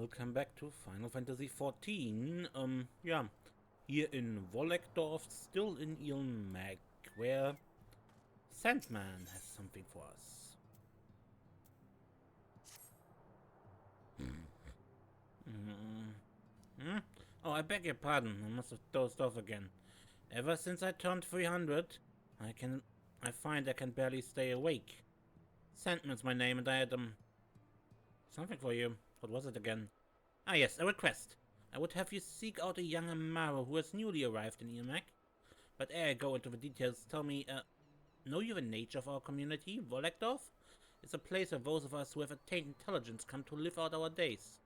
Welcome back to Final Fantasy XIV. Yeah, here in Wolekdorf, still in Ilmag, where Sandman has something for us. Oh, I beg your pardon. I must have dozed off again. Ever since I turned 300, I find I can barely stay awake. Sandman's my name, and I had something for you. What was it again? Ah, yes, a request. I would have you seek out a young Amaro who has newly arrived in Ilmag. But ere I go into the details, tell me, know you the nature of our community, Wolekdorf? It's a place where those of us who have attained intelligence come to live out our days.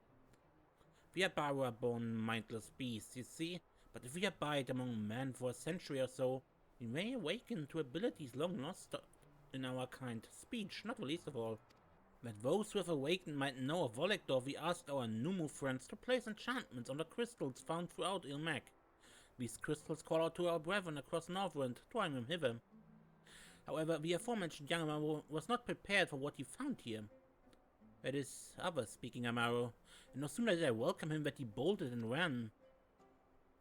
We are Barra-born mindless beasts, you see, but if we abide among men for a century or so, we may awaken to abilities long lost in our kind. Speech, not the least of all. That those who have awakened might know of Wolekdorf, we asked our Numu friends to place enchantments on the crystals found throughout Ilmag. These crystals call out to our brethren across Northrend, drawing them hither. However, the aforementioned young Amaro was not prepared for what he found here. That is others speaking Amaro, and no sooner did I welcome him that he bolted and ran.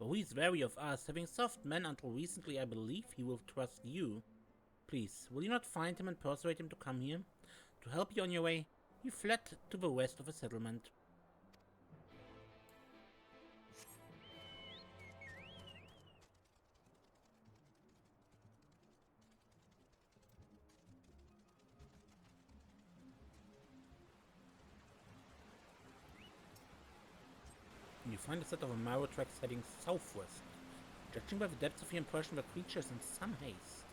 Though he is wary of us, having served men until recently, I believe he will trust you. Please, will you not find him and persuade him to come here? To help you on your way, he fled to the west of the settlement. You find a set of Amaro tracks heading southwest. Judging by the depth of your impression, the creature is in some haste.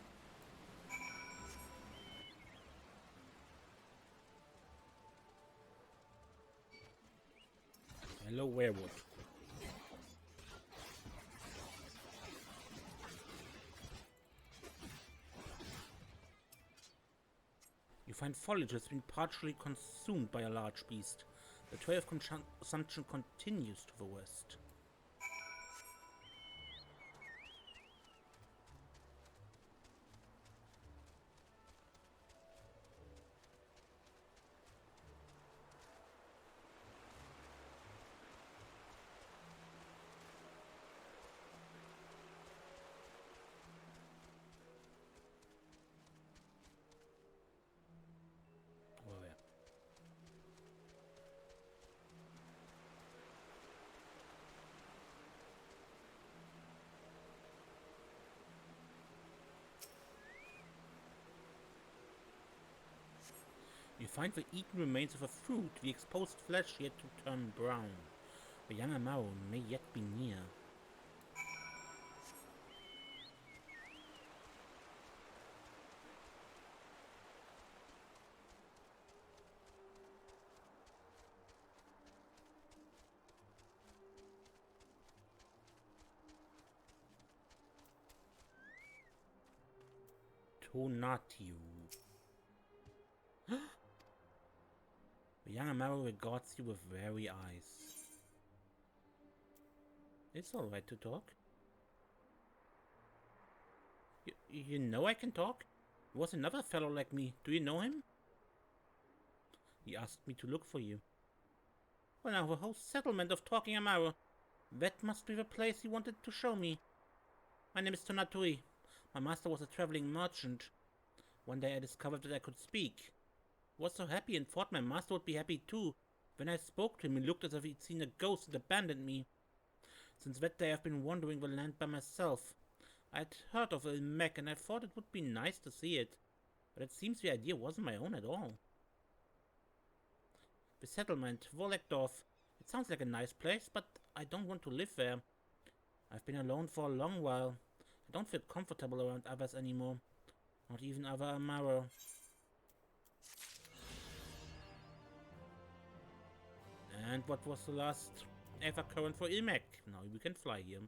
Hello, Werewood. You find foliage has been partially consumed by a large beast. The trail of consumption continues to the west. Oh, yeah. You find the eaten remains of a fruit, the exposed flesh yet to turn brown. The young Amaro may yet be near. Tonatiuh. The young Amaro regards you with wary eyes. It's alright to talk. You know I can talk? There was another fellow like me. Do you know him? He asked me to look for you. Well now, the whole settlement of talking Amaro. That must be the place he wanted to show me. My name is Tonatiuh. My master was a traveling merchant. One day I discovered that I could speak. I was so happy and thought my master would be happy too. When I spoke to him, he looked as if he'd seen a ghost and abandoned me. Since that day I've been wandering the land by myself. I'd heard of Ilmag and I thought it would be nice to see it. But it seems the idea wasn't my own at all. The settlement, Wolekdorf. It sounds like a nice place, but I don't want to live there. I've been alone for a long while. I don't feel comfortable around others anymore. Not even other Amaro. And what was the last ever current for Ilmag? Now we can fly here.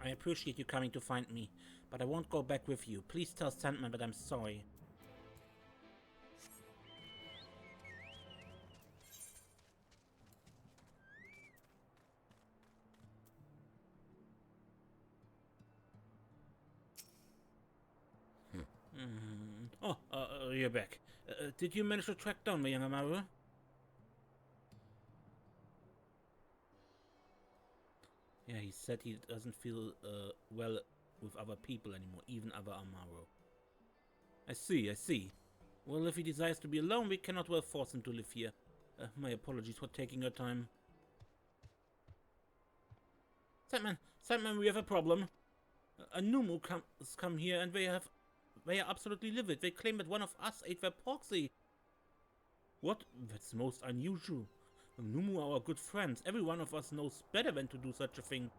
I appreciate you coming to find me, but I won't go back with you. Please tell Sandman that I'm sorry. you're back. Did you manage to track down my young Amaro? Yeah, he said he doesn't feel well with other people anymore, even other Amaro. I see. Well, if he desires to be alone, we cannot well force him to live here. My apologies for taking your time. Sandman, we have a problem. A Numu come here and they are absolutely livid. They claim that one of us ate their proxy. What? That's most unusual. Numu are our good friends. Every one of us knows better than to do such a thing.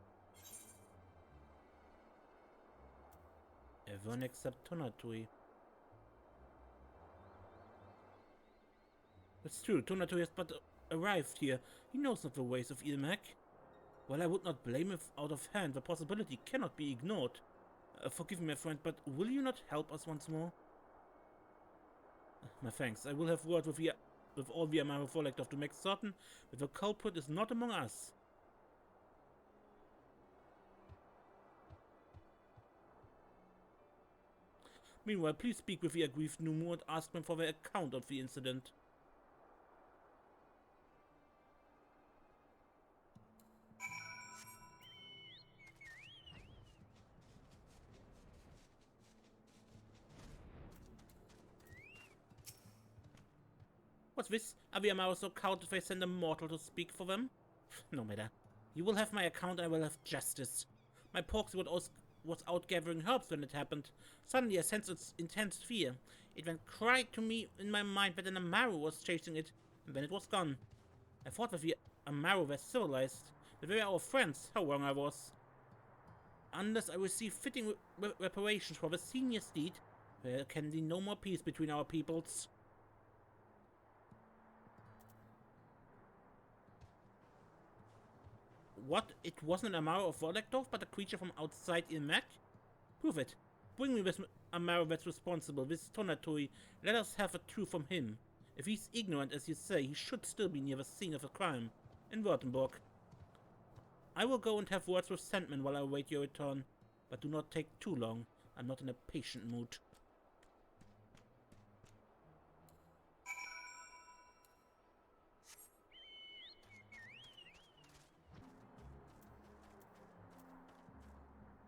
Everyone except Tonatiuh. It's true, Tonatiuh has but arrived here. He knows not the ways of Ilmek. While I would not blame him out of hand, the possibility cannot be ignored. Forgive me, my friend, but will you not help us once more? My thanks. I will have word with all the Amaro Wolekdorf to make certain that the culprit is not among us. Meanwhile, please speak with the aggrieved Numu and ask them for their account of the incident. What's this? Are the Amaro so cowed if they send a mortal to speak for them? No matter. You will have my account and I will have justice. My proxy was out gathering herbs when it happened. Suddenly I sensed its intense fear. It then cried to me in my mind that an Amaro was chasing it, and then it was gone. I thought that the Amaro were civilized, that they were our friends. How wrong I was. Unless I receive fitting reparations for the senior's deed, there can be no more peace between our peoples. What? It wasn't an Amaro of Wolekdorf, but a creature from outside Ilmek? Prove it. Bring me this Amaro that's responsible, this Tonatiuh. Let us have a truth from him. If he's ignorant, as you say, he should still be near the scene of the crime, in Württemberg. I will go and have words with Sandman while I await your return, but do not take too long. I'm not in a patient mood.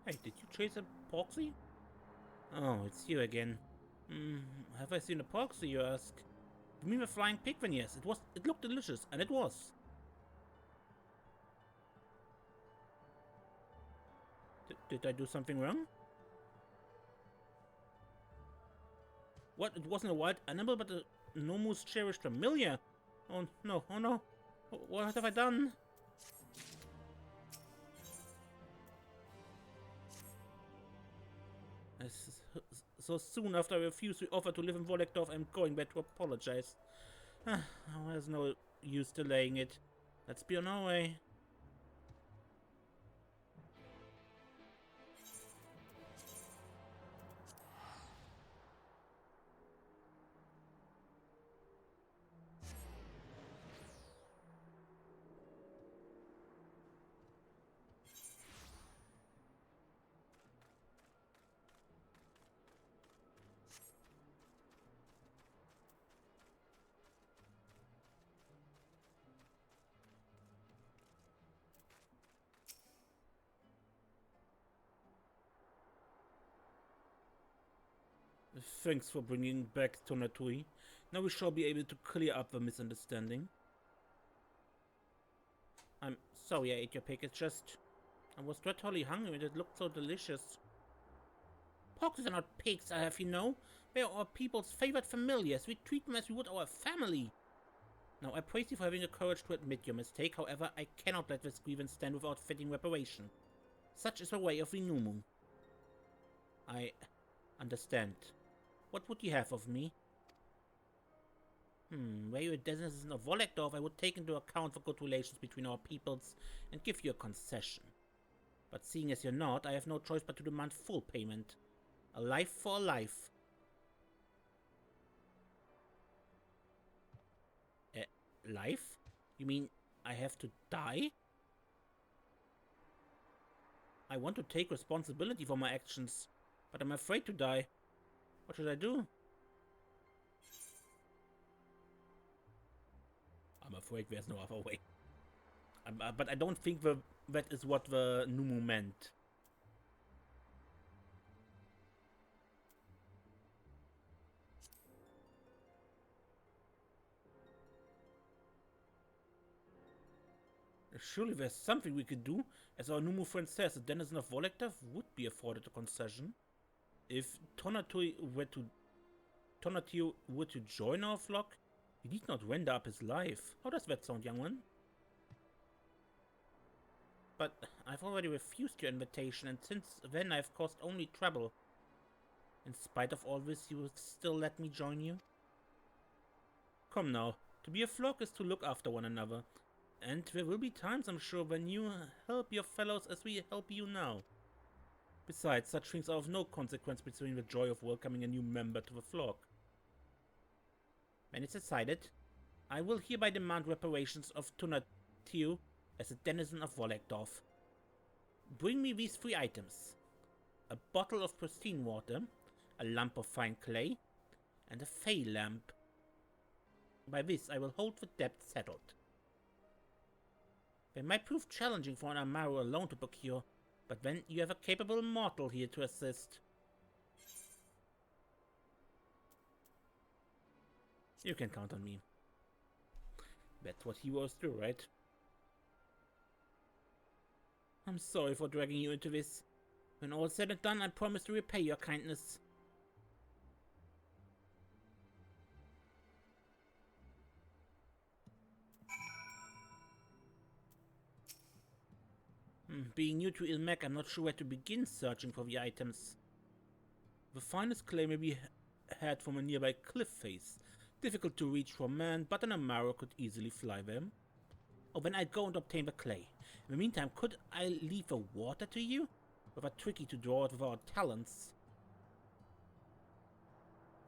Hey, did you chase a proxy? Oh, it's you again. Have I seen a proxy, you ask? You mean the flying pig? Then yes, it looked delicious, and it was. Did I do something wrong? What? It wasn't a wild animal, but a Nomu's cherished familiar? Oh no, What have I done? So soon after I refused the offer to live in Wolekdorf, I'm going back to apologize. There's no use delaying it. Let's be on our way. Thanks for bringing back Tonatiuh. Now we shall be able to clear up the misunderstanding. I'm sorry I ate your pig, it's just... I was dreadfully hungry and it looked so delicious. Porks are not pigs, I have you know. They are our people's favorite familiars. We treat them as we would our family. Now I praise you for having the courage to admit your mistake. However, I cannot let this grievance stand without fitting reparation. Such is the way of the Numu. I understand. What would you have of me? Were you a denizen of Wolekdorf, I would take into account the good relations between our peoples and give you a concession. But seeing as you're not, I have no choice but to demand full payment. A life for a life. Life? You mean I have to die? I want to take responsibility for my actions, but I'm afraid to die. What should I do? afraid there's no other way. But I don't think that is what the Numu meant. Surely there's something we could do. As our Numu friend says, the denizen of Wolekdorf would be afforded a concession. If Tonatiuh were to join our flock, he need not render up his life. How does that sound, young one? But I've already refused your invitation, and since then I've caused only trouble. In spite of all this, you will still let me join you? Come now, to be a flock is to look after one another. And there will be times, I'm sure, when you help your fellows as we help you now. Besides, such things are of no consequence between the joy of welcoming a new member to the flock. When it's decided, I will hereby demand reparations of Tonatiuh as a denizen of Wolekdorf. Bring me these 3 items. A bottle of pristine water, a lump of fine clay, and a fey lamp. By this I will hold the debt settled. They might prove challenging for an Amaro alone to procure, but then you have a capable mortal here to assist. You can count on me. That's what heroes do, right? I'm sorry for dragging you into this. When all's said and done, I promise to repay your kindness. Being new to Ilmek, I'm not sure where to begin searching for the items. The finest clay may be had from a nearby cliff face. Difficult to reach for man, but an Amaro could easily fly them. Oh, then I'd go and obtain the clay. In the meantime, could I leave the water to you? Rather tricky to draw it with our talents.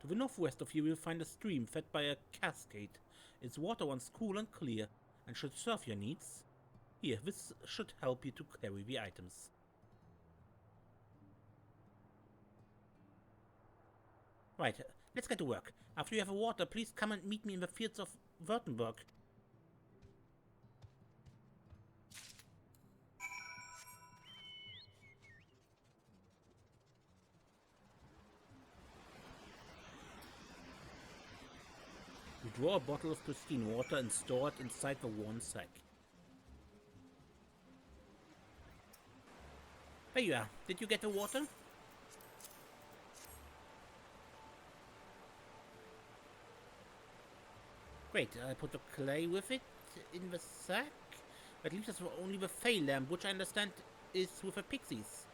To the northwest of you, you'll find a stream fed by a cascade. Its water runs cool and clear, and should serve your needs. Here, this should help you to carry the items. Right, let's get to work. After you have water, please come and meet me in the fields of Württemberg. You draw a bottle of pristine water and store it inside the worn sack. There you are. Did you get the water? Great, I put the clay with it in the sack. That leaves us only the fey lamp, which I understand is with the pixies.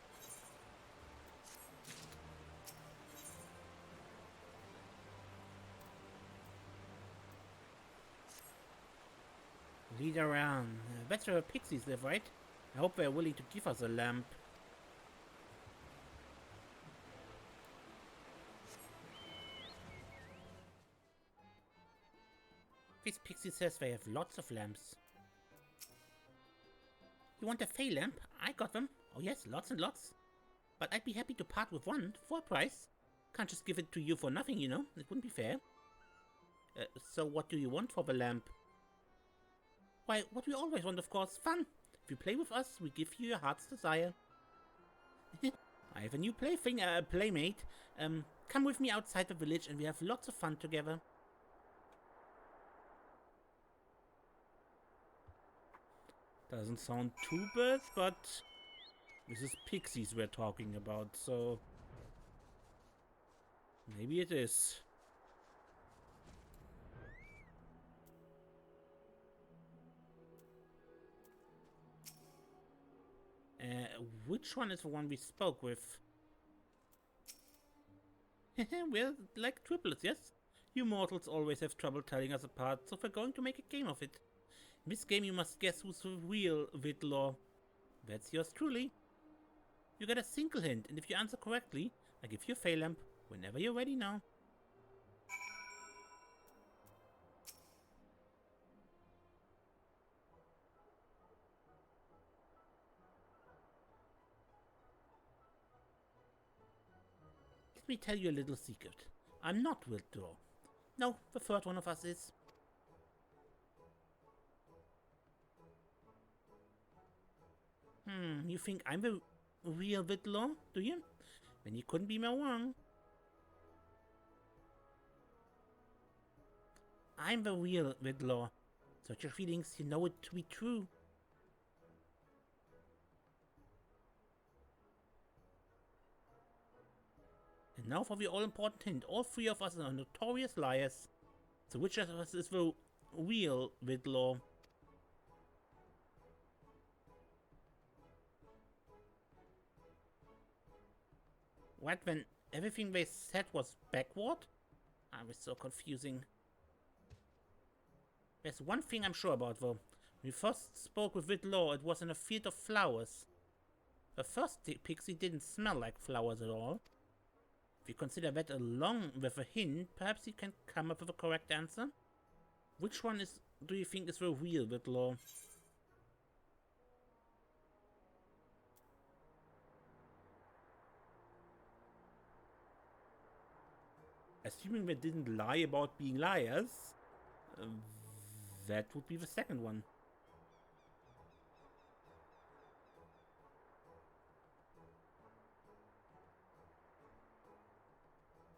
Lead around. That's where the pixies live, right? I hope they're willing to give us a lamp. This pixie says they have lots of lamps. You want a fey lamp? I got them. Oh yes, lots and lots. But I'd be happy to part with one for a price. Can't just give it to you for nothing, you know. It wouldn't be fair. So what do you want for the lamp? Why, what we always want, of course, fun. If you play with us, we give you your heart's desire. I have a new plaything, playmate. Come with me outside the village and we have lots of fun together. Doesn't sound too bad, but this is pixies we're talking about, so maybe it is. Which one is the one we spoke with? We're like triplets, yes? You mortals always have trouble telling us apart, so we're going to make a game of it. In this game you must guess who's the real Whitlaw. That's yours truly. You get a single hint, and if you answer correctly, I give you a fey lamp whenever you're ready now. Let me tell you a little secret. I'm not Wolekdorf. No, the third one of us is. You think I'm the real Whitlaw, do you? Then you couldn't be more wrong. I'm the real Whitlaw. Such your feelings, you know it to be true. And now for the all-important hint. All three of us are notorious liars. So which of us is the real Whitlaw? What, when everything they said was backward? I was so confusing. There's one thing I'm sure about, though. When we first spoke with Whitlaw, it was in a field of flowers. The first pixie didn't smell like flowers at all. If you consider that along with a hint, perhaps you can come up with a correct answer? Which one do you think is the real Whitlaw? Assuming they didn't lie about being liars, that would be the second one.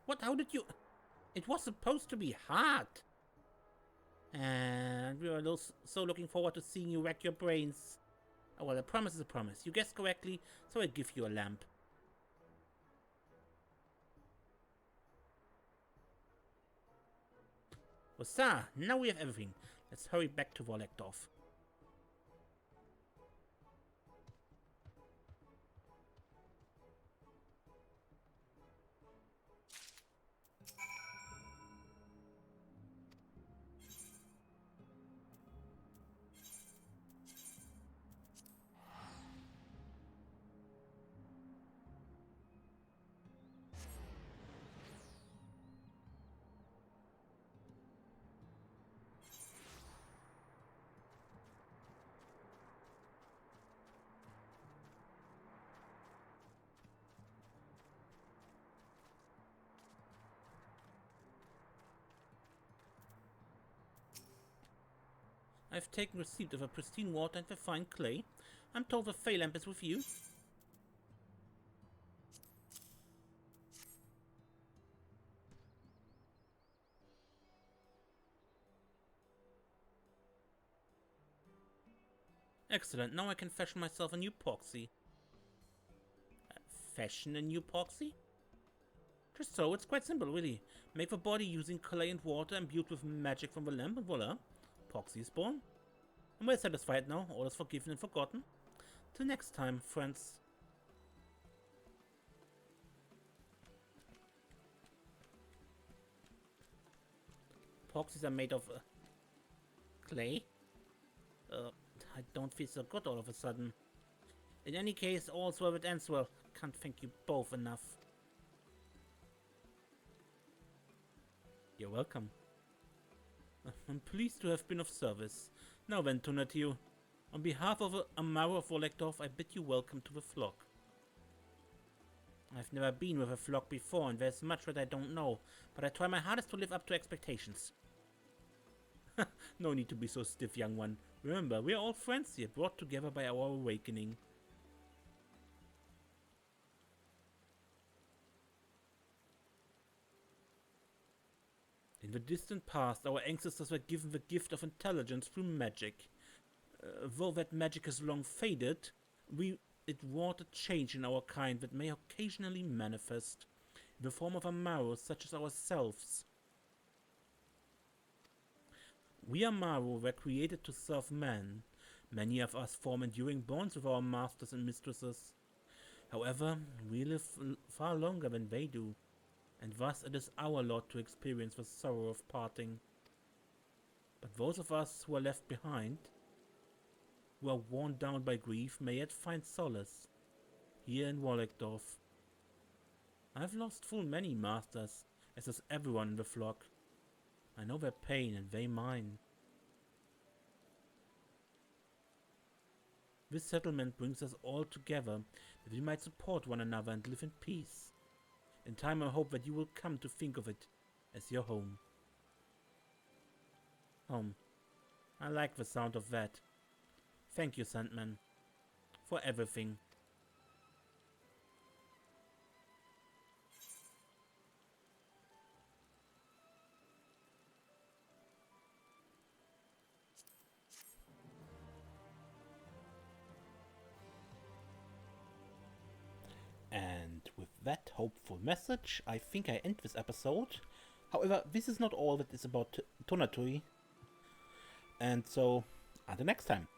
What? How did you... It was supposed to be hard. And we were so looking forward to seeing you wreck your brains. Oh well, a promise is a promise. You guessed correctly, so I give you a lamp. Wassa, now we have everything. Let's hurry back to Wolekdorf. I've taken receipt of a pristine water and the fine clay. I'm told the Fey lamp is with you. Excellent, now I can fashion myself a new proxy. Fashion a new proxy? Just so, it's quite simple, really. Make the body using clay and water imbued with magic from the lamp, and voila, proxy is born. I'm well satisfied now, all is forgiven and forgotten. Till next time, friends. Proxies are made of clay? I don't feel so good all of a sudden. In any case, all's well that ends well. Can't thank you both enough. You're welcome. I'm pleased to have been of service. Now then, Tonatiuh, on behalf of Amaro of Wolekdorf, I bid you welcome to the flock. I've never been with a flock before, and there's much that I don't know, but I try my hardest to live up to expectations. No need to be so stiff, young one. Remember, we are all friends here, brought together by our awakening. In the distant past, our ancestors were given the gift of intelligence through magic. Though that magic has long faded, it wrought a change in our kind that may occasionally manifest in the form of Amaros such as ourselves. We Amaro were created to serve man. Many of us form enduring bonds with our masters and mistresses. However, we live far longer than they do, and thus it is our lot to experience the sorrow of parting. But those of us who are left behind, who are worn down by grief, may yet find solace here in Wolekdorf. I've lost full many masters, as has everyone in the flock. I know their pain and they mine. This settlement brings us all together, that we might support one another and live in peace. In time I hope that you will come to think of it as your home. Home. I like the sound of that. Thank you, Sandman. for everything. And with that hopeful message, I think I end this episode. However, this is not all that is about Tonatiuh. And so, until next time.